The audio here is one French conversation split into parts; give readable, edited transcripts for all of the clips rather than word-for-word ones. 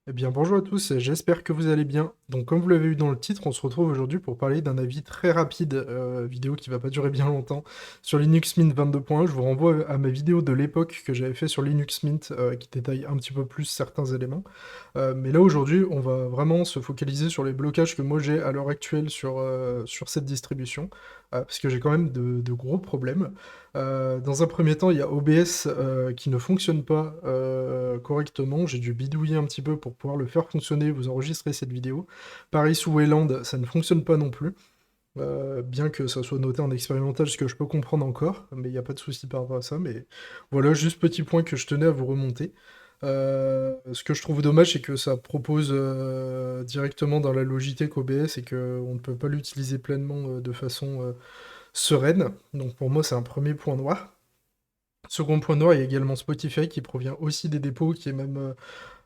Eh bien, bonjour à tous, j'espère que vous allez bien. Donc, comme vous l'avez vu dans le titre, on se retrouve aujourd'hui pour parler d'un avis très rapide, vidéo qui va pas durer bien longtemps, sur Linux Mint 22.1. Je vous renvoie à ma vidéo de l'époque que j'avais fait sur Linux Mint, qui détaille un petit peu plus certains éléments. Mais là, aujourd'hui, on va vraiment se focaliser sur les blocages que moi j'ai à l'heure actuelle sur cette distribution, parce que j'ai quand même de gros problèmes. Dans un premier temps, il y a OBS qui ne fonctionne pas correctement. J'ai dû bidouiller un petit peu pour pouvoir le faire fonctionner, vous enregistrer cette vidéo. Pareil sous Wayland, ça ne fonctionne pas non plus. Bien que ça soit noté en expérimental, ce que je peux comprendre encore, mais il n'y a pas de souci par rapport à ça. Mais voilà, juste petit point que je tenais à vous remonter. Ce que je trouve dommage, c'est que ça propose directement dans la Logitech OBS et qu'on ne peut pas l'utiliser pleinement de façon sereine. Donc pour moi, c'est un premier point noir. Second point noir, il y a également Spotify qui provient aussi des dépôts, qui est même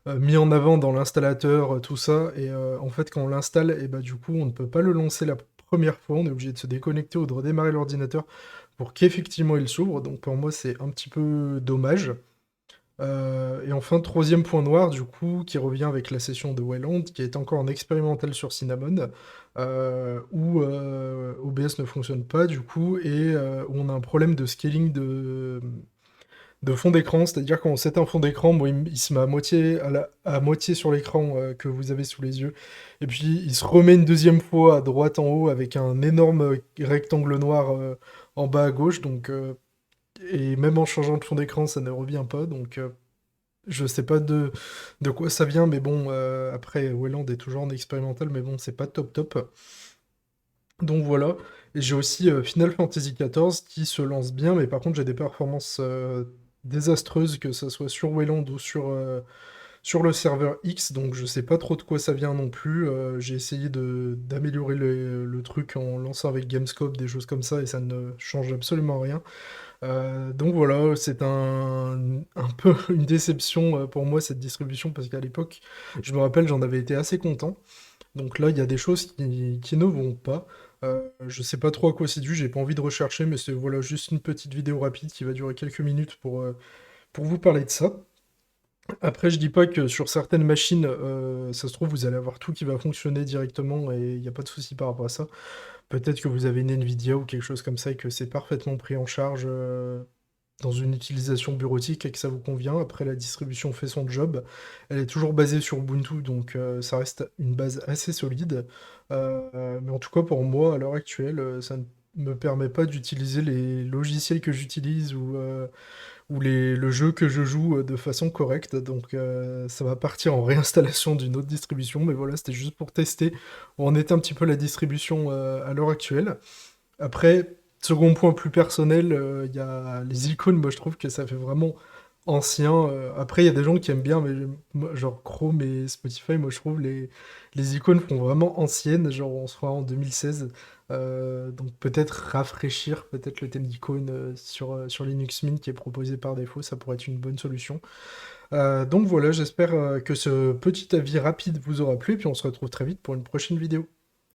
mis en avant dans l'installateur, tout ça. Et en fait, quand on l'installe, et bah, du coup, on ne peut pas le lancer la première fois. On est obligé de se déconnecter ou de redémarrer l'ordinateur pour qu'effectivement il s'ouvre. Donc pour moi, c'est un petit peu dommage. Et enfin, troisième point noir, du coup, qui revient avec la session de Wayland, qui est encore en expérimental sur Cinnamon, où OBS ne fonctionne pas, du coup, et où on a un problème de scaling de fond d'écran, c'est-à-dire quand on set un fond d'écran, moi, il se met à moitié, à moitié sur l'écran que vous avez sous les yeux, et puis il se remet une deuxième fois à droite en haut avec un énorme rectangle noir en bas à gauche, donc... et même en changeant de fond d'écran, ça ne revient pas, donc je sais pas de quoi ça vient, mais bon, après, Wayland est toujours en expérimental, mais bon, c'est pas top top. Donc voilà. Et j'ai aussi Final Fantasy XIV qui se lance bien, mais par contre, j'ai des performances désastreuses, que ce soit sur Wayland ou sur le serveur X, donc je sais pas trop de quoi ça vient non plus. J'ai essayé d'améliorer le truc en lançant avec Gamescope, des choses comme ça, et ça ne change absolument rien. Donc voilà, c'est un peu une déception pour moi cette distribution parce qu'à l'époque, je me rappelle, j'en avais été assez content. Donc là, il y a des choses qui ne vont pas. Je sais pas trop à quoi c'est dû, j'ai pas envie de rechercher, mais c'est voilà juste une petite vidéo rapide qui va durer quelques minutes pour vous parler de ça. Après, je dis pas que sur certaines machines, ça se trouve, vous allez avoir tout qui va fonctionner directement et il n'y a pas de souci par rapport à ça. Peut-être que vous avez une Nvidia ou quelque chose comme ça et que c'est parfaitement pris en charge dans une utilisation bureautique et que ça vous convient. Après, la distribution fait son job. Elle est toujours basée sur Ubuntu, donc ça reste une base assez solide. Mais en tout cas, pour moi, à l'heure actuelle, ça ne me permet pas d'utiliser les logiciels que j'utilise ou le jeu que je joue de façon correcte. Donc ça va partir en réinstallation d'une autre distribution. Mais voilà, c'était juste pour tester où en est un petit peu la distribution à l'heure actuelle. Après, second point plus personnel, il y a les icônes, moi je trouve que ça fait vraiment ancien. Après, il y a des gens qui aiment bien, mais moi, genre Chrome et Spotify, moi je trouve les icônes font vraiment anciennes, genre on sera en 2016. Donc peut-être rafraîchir peut-être le thème d'icône sur Linux Mint qui est proposé par défaut, ça pourrait être une bonne solution. Donc voilà, j'espère que ce petit avis rapide vous aura plu, et puis on se retrouve très vite pour une prochaine vidéo.